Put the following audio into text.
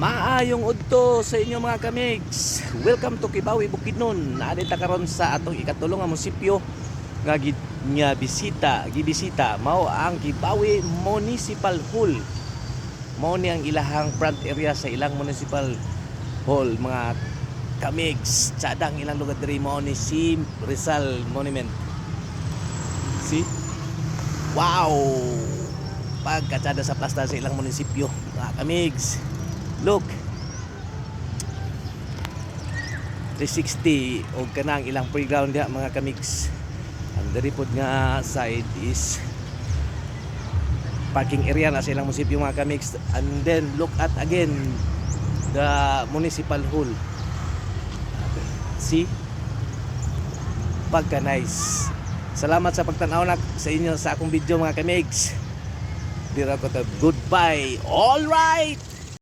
Maayong udto sa inyo mga kamigs. Welcome to Kibawi Bukidnon. Naadita karon sa atong ikatulong nga munisipyo nga gibisita mao ang Kibawi Municipal Hall. Mao ni ang ilahang front area sa ilang municipal hall mga kamigs. Tsadang ilang lugar diri mao ni si Rizal Monument. See? Wow! Pagkatsada sa plasta sa ilang munisipyo mga kamigs. Look, 360 o kanang ilang playground diha mga kamigs. Ang daripod nga side is parking area na sa ilang munisipyo mga kamigs. And then look at again the municipal hall. See? Pagka nice. Salamat sa pagtanaw na sa inyo sa akong video mga kamigs. Dira ko to. Goodbye. All right.